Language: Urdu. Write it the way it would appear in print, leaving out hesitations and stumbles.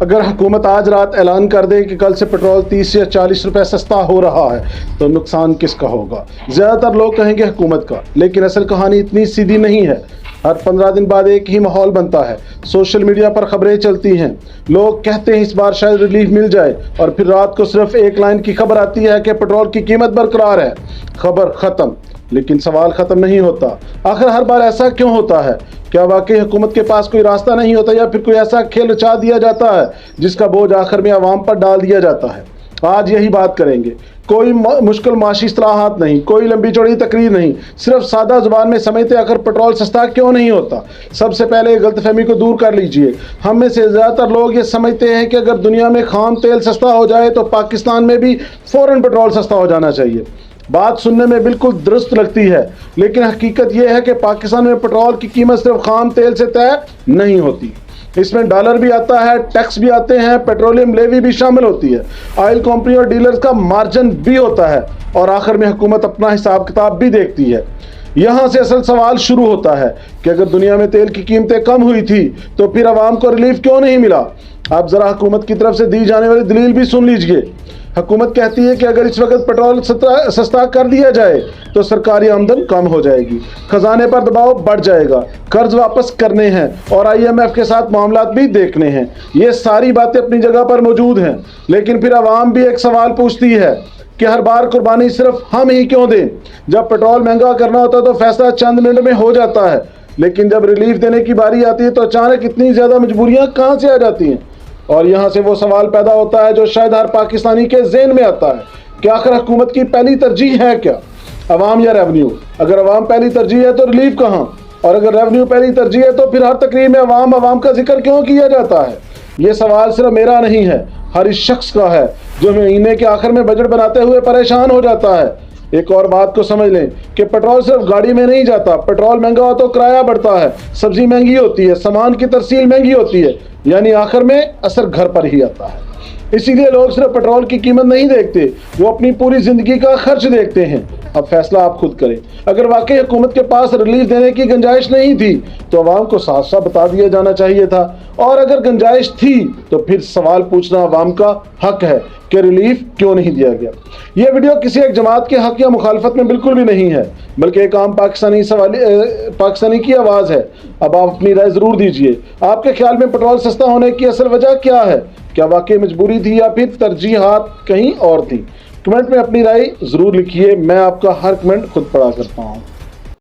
اگر حکومت آج رات اعلان کر دے کہ کل سے پیٹرول 30 یا 40 روپے سستا ہو رہا ہے تو نقصان کس کا ہوگا؟ زیادہ تر لوگ کہیں گے حکومت کا، لیکن اصل کہانی اتنی سیدھی نہیں ہے۔ ہر 15 دن بعد ایک ہی ماحول بنتا ہے، سوشل میڈیا پر خبریں چلتی ہیں، لوگ کہتے ہیں اس بار شاید ریلیف مل جائے، اور پھر رات کو صرف ایک لائن کی خبر آتی ہے کہ پیٹرول کی قیمت برقرار ہے۔ خبر ختم، لیکن سوال ختم نہیں ہوتا۔ آخر ہر بار ایسا کیوں ہوتا ہے؟ کیا واقعی حکومت کے پاس کوئی راستہ نہیں ہوتا، یا پھر کوئی ایسا کھیل رچا دیا جاتا ہے جس کا بوجھ آخر میں عوام پر ڈال دیا جاتا ہے؟ آج یہی بات کریں گے۔ کوئی مشکل معاشی اصطلاحات نہیں، کوئی لمبی چوڑی تقریر نہیں، صرف سادہ زبان میں سمجھتے آخر پیٹرول سستا کیوں نہیں ہوتا۔ سب سے پہلے غلط فہمی کو دور کر لیجئے۔ ہم میں سے زیادہ تر لوگ یہ سمجھتے ہیں کہ اگر دنیا میں خام تیل سستا ہو جائے تو پاکستان میں بھی فوراً پیٹرول سستا ہو جانا چاہیے۔ بات سننے میں بالکل درست لگتی ہے، لیکن حقیقت یہ ہے کہ پاکستان میں پیٹرول کی قیمت صرف خام تیل سے طے نہیں ہوتی۔ اس میں ڈالر بھی آتا ہے، ٹیکس بھی آتے ہیں، پیٹرولیم لیوی بھی شامل ہوتی ہے، آئل کمپنی اور ڈیلرز کا مارجن بھی ہوتا ہے، اور آخر میں حکومت اپنا حساب کتاب بھی دیکھتی ہے۔ یہاں سے اصل سوال شروع ہوتا ہے کہ اگر دنیا میں تیل کی قیمتیں کم ہوئی تھی تو پھر عوام کو ریلیف کیوں نہیں ملا؟ اب ذرا حکومت کی طرف سے دی جانے والی دلیل بھی سن لیجئے۔ حکومت کہتی ہے کہ اگر اس وقت پیٹرول سستا کر دیا جائے تو سرکاری آمدن کم ہو جائے گی، خزانے پر دباؤ بڑھ جائے گا، قرض واپس کرنے ہیں اور IMF کے ساتھ معاملات بھی دیکھنے ہیں۔ یہ ساری باتیں اپنی جگہ پر موجود ہیں، لیکن پھر عوام بھی ایک سوال پوچھتی ہے کہ ہر بار قربانی صرف ہم ہی کیوں دیں؟ جب پیٹرول مہنگا کرنا ہوتا ہے تو فیصلہ چند منٹ میں ہو جاتا ہے، لیکن جب ریلیف دینے کی باری آتی ہے تو اچانک اتنی زیادہ مجبوریاں کہاں سے آ جاتی ہیں؟ اور یہاں سے وہ سوال پیدا ہوتا ہے جو شاید ہر پاکستانی کے ذہن میں آتا ہے کہ آخر حکومت کی پہلی ترجیح ہے کیا؟ عوام یا ریونیو؟ اگر عوام پہلی ترجیح ہے تو ریلیف کہاں؟ اور اگر ریونیو پہلی ترجیح ہے تو پھر ہر تقریر میں عوام کا ذکر کیوں کیا جاتا ہے؟ یہ سوال صرف میرا نہیں ہے، ہر اس شخص کا ہے جو مہینے کے آخر میں بجٹ بناتے ہوئے پریشان ہو جاتا ہے۔ ایک اور بات کو سمجھ لیں کہ پیٹرول صرف گاڑی میں نہیں جاتا، پیٹرول مہنگا ہو تو کرایہ بڑھتا ہے، سبزی مہنگی ہوتی ہے، سامان کی ترسیل مہنگی ہوتی ہے، یعنی آخر میں اثر گھر پر ہی آتا ہے۔ اسی لیے لوگ صرف پیٹرول کی قیمت نہیں دیکھتے، وہ اپنی پوری زندگی کا خرچ دیکھتے ہیں۔ اب فیصلہ آپ خود کریں۔ اگر واقعی حکومت کے پاس ریلیف دینے کی گنجائش نہیں تھی تو عوام کو صاف صاف بتا دیا جانا چاہیے تھا، اور اگر گنجائش تھی تو پھر سوال پوچھنا عوام کا حق ہے کہ ریلیف کیوں نہیں دیا گیا۔ یہ ویڈیو کسی ایک جماعت کے حق یا مخالفت میں بالکل بھی نہیں ہے، بلکہ ایک عام پاکستانی کی آواز ہے۔ اب آپ اپنی رائے ضرور دیجئے۔ آپ کے خیال میں پیٹرول سستا ہونے کی اصل وجہ کیا ہے؟ کیا واقعی مجبوری تھی یا پھر ترجیحات کہیں اور تھیں؟ کمنٹ میں اپنی رائے ضرور لکھیے، میں آپ کا ہر کمنٹ خود پڑھا کرتا ہوں۔